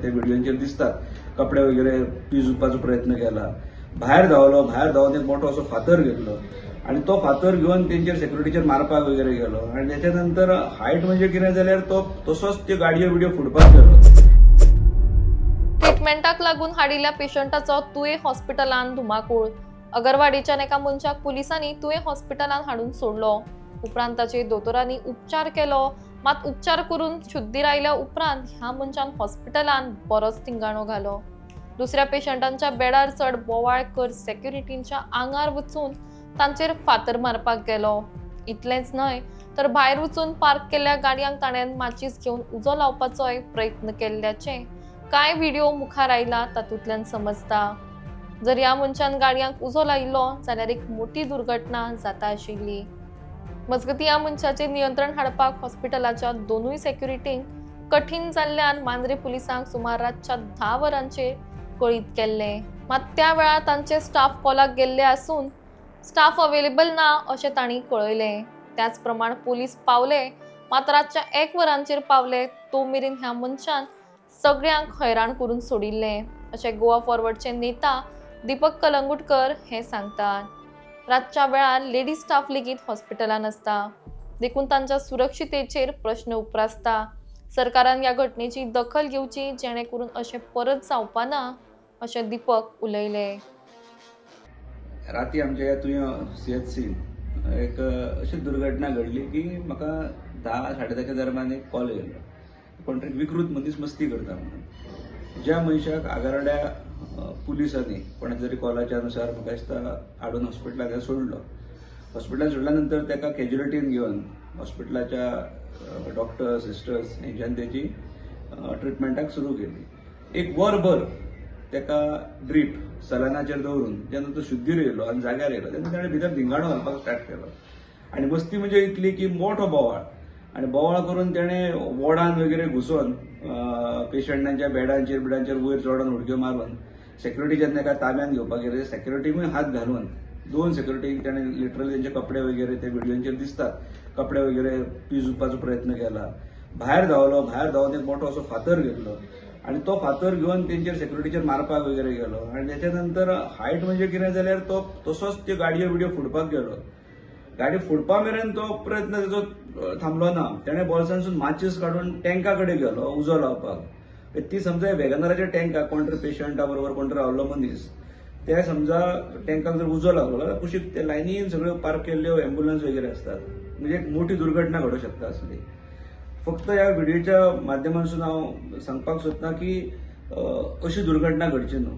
ते व्हिडिओंचेर दिसतात. कपडे वगैरे पिजुपाचो प्रयत्न केला. भायर धांवून एक मोठो असो फातर घेतलो आणि तो फातर घेऊन तेंचेर सेक्युरिटीचेर मारपाक वगैरे गेलो आणि त्याच्यानंतर हायट म्हणजे कितें जाल्यार तो तसोच त्यो गाडयो बिडयो फुडपाक गेलो. ट्रिटमेंटाक लागून हाडिल्ल्या पेशंटाचो तुये हॉस्पिटलान धुमाकूळ. अगरवाडीच्या एका मनशाक पुलिसांनी तुये हॉस्पिटलान हाडून सोडलो. उपरांत ताचे दोतोरांनी उपचार केलो, मात उपचार करून शुद्धीर आयल्या उपरांत ह्या मनशान हॉस्पिटलान बरोच थिंगाणो घालो. दुसऱ्या पेशंटांच्या बेडार चढ बोवाळ कर सेक्युरिटींच्या आंगार वचून तांचेर फातर मारपाक गेलो. इतलेंच न्हय तर भायर वचून पार्क केल्ल्या गाडयांक ताणें माचीस घेवन उजो लावपाचोय प्रयत्न केल्ल्याचें काय व्हिडिओ मुखार आयला तातूंतल्यान समजता. जर ह्या मनशान गाडयांक उजो लायिल्लो जाल्यार एक मोठी दुर्घटना जाता आशिल्ली. मजगतीं ह्या मनशाचेर नियंत्रण हाडपाक हॉस्पिटलाच्या दोनूय सेक्युरिटींक कठीण जाल्ल्यान मांद्रे पुलिसांक सुमार रातच्या 10 वरांचेर कळीत केल्लें. मात त्या वेळार तांचे स्टाफ कॉलाक गेल्ले आसून स्टाफ अवेलेबल ना अशें तांणी कळयलें. त्याच प्रमाण पोलीस पावले, मात रातच्या 1 वरांचेर पावले तो मेरेन ह्या मनशान सगळ्यांक हैराण करून सोडिल्लें अशें गोवा फॉरवर्डचे नेता दीपक कलंगुटकर हे सांगतात. रातच्या वेळार लेडी स्टाफ लेगीत हॉस्पिटलान आसता, देखून तांच्या सुरक्षितेचेर प्रश्न उप्रासता. सरकारान ह्या घटनेची दखल घेवची जेणे करून अशें परत जावपा ना अशें दीपक उलयले. राती आमच्या तुवें CHC एक अशी दुर्घटना घडली की म्हाका 10-10:30च्या दरम्यान एक कॉल येयलो. कोण तरी विकृत मनीस मस्ती करता म्हणून. ज्या मनशाक आगारड्या पुलिसांनी कोणाच्या तरी कॉलाच्या अनुसार म्हाका दिसता हाडून हॉस्पिटलांत सोडलो. हॉस्पिटलांत सोडल्या नंतर ताका कॅज्युलिटीन घेवन हॉस्पिटलाच्या डॉक्टर सिस्टर्स हेंच्यान तेची ट्रिटमेंटाक सुरू केली. एक वरभर ताका ड्रीप सलानाचेर दवरून जेन्ना तो शुद्धीर येयलो आनी जाग्यार येयलो तेन्ना ताणें भितर धिंगाणो घालपाक स्टार्ट केलो आनी मस्ती म्हणजे इतली की मोठो बोवाळ आनी बोवाळ करून तेणें वॉर्डान वगैरे घुसोवन पेशंटांच्या बेडांचेर वयर चडोन उडक्यो मारून सेक्युरिटी जेन्ना ताका ताब्यान घेवपाक गेले सेक्युरिटीकूय हात घालून 2 सेक्युरिटीक ताणें लिटरली तेंचे कपडे वगैरे ते व्हिडिओंचेर दिसतात. कपडे वगैरे पिजुपाचो प्रयत्न केला. भायर धांवून एक मोठो असो फातर घेतलो आणि तो फातर घेऊन तेंचेर सेक्युरिटीचेर मारपाक वगैरे गेलो आणि त्याच्यानंतर हायट म्हणजे कितें जाल्यार तो तसोच त्यो गाडयो बिडयो फुडपाक गेलो. गाडी फुडपा मेरेन तो प्रयत्न तेजो थांबलो ना. तेणें बोल्सांतसून माचीस काडून टँका कडेन गेलो उजो लावपाक. ती समजा वेगनाराच्या टँकाक कोण तरी पेशंटा बरोबर कोण तरी रावल्लो मनीस ते समजा टँकाक जर उजो लागलो जाल्यार कुशीक ते लायनीन सगळ्यो पार्क केल्ल्यो एम्ब्युलन्स वगैरे असतात. म्हणजे एक मोठी दुर्घटना घडूंक शकता आसली. फक्त ह्या व्हिडिओच्या माध्यमांतसून हांव सांगपाक सोदतां की अशी दुर्घटना घडची न्हू.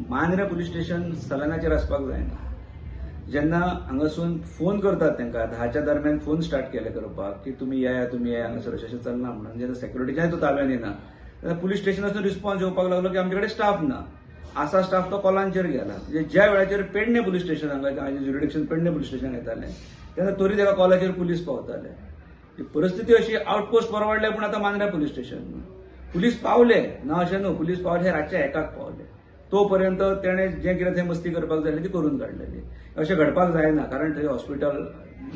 मांद्रे पुलीस स्टेशन सलानाचेर आसपाक जायना. जेन्ना हांगासून फोन करतात तांकां 10च्या दरम्यान फोन स्टार्ट केले करपाक की तुमी येया हांगासर अशें चलना म्हणून जेन्ना सेक्युरिटीच्याय तो ताब्यान येना तेन्ना पुलीस स्टेशनाचो रिस्पॉन्स येवपाक लागलो की आमचे कडेन स्टाफ ना. आसा स्टाफ तो कॉलांचेर गेला. म्हणजे ज्या वेळाचेर पेडणे पुलीस स्टेशन हांगा ज्युरिडिक्शन पेडणे पुलीस स्टेशन येतालें तेन्ना तरी ताका कॉलाचेर पुलीस पावताले. ही परिस्थिती अशी आउटपोस्ट परवडले पूण आतां मांद्रा पुलीस स्टेशन पुलीस पावले ना अशें न्हू. पुलीस पावले हे रातच्या 1काक पावले. तो पर्यंत तेणें जें कितें थंय मस्ती करपाक जाय ती करून काडलेली. अशें घडपाक जायना कारण थंय हॉस्पिटल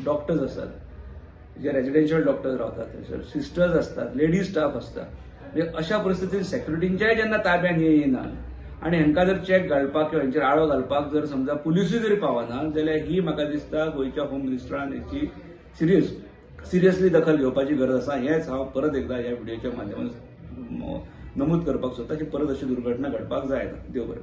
डॉक्टर्स आसात जे रेजिडेन्शियल डॉक्टर्स रावतात थंयसर सिस्टर्स आसतात लेडीज स्टाफ आसता. म्हणजे अशा परिस्थितींत सेक्युरिटींच्याय जेन्ना ताब्यान येयना आनी हांकां जर चॅक घालपाक किंवा हेंचेर आळो घालपाक जर समजा पुलिसूय जरी पावना जाल्यार ही म्हाका दिसता गोंयच्या होम मिनिस्टरान हेची सिरियसली दखल घेवपाची गरज आसा. हेंच हांव परत एकदा ह्या व्हिडिओच्या माध्यमांतून नमूद करपाक सोदता की परत अशी दुर्घटना घडपाक जायना. देव बरें.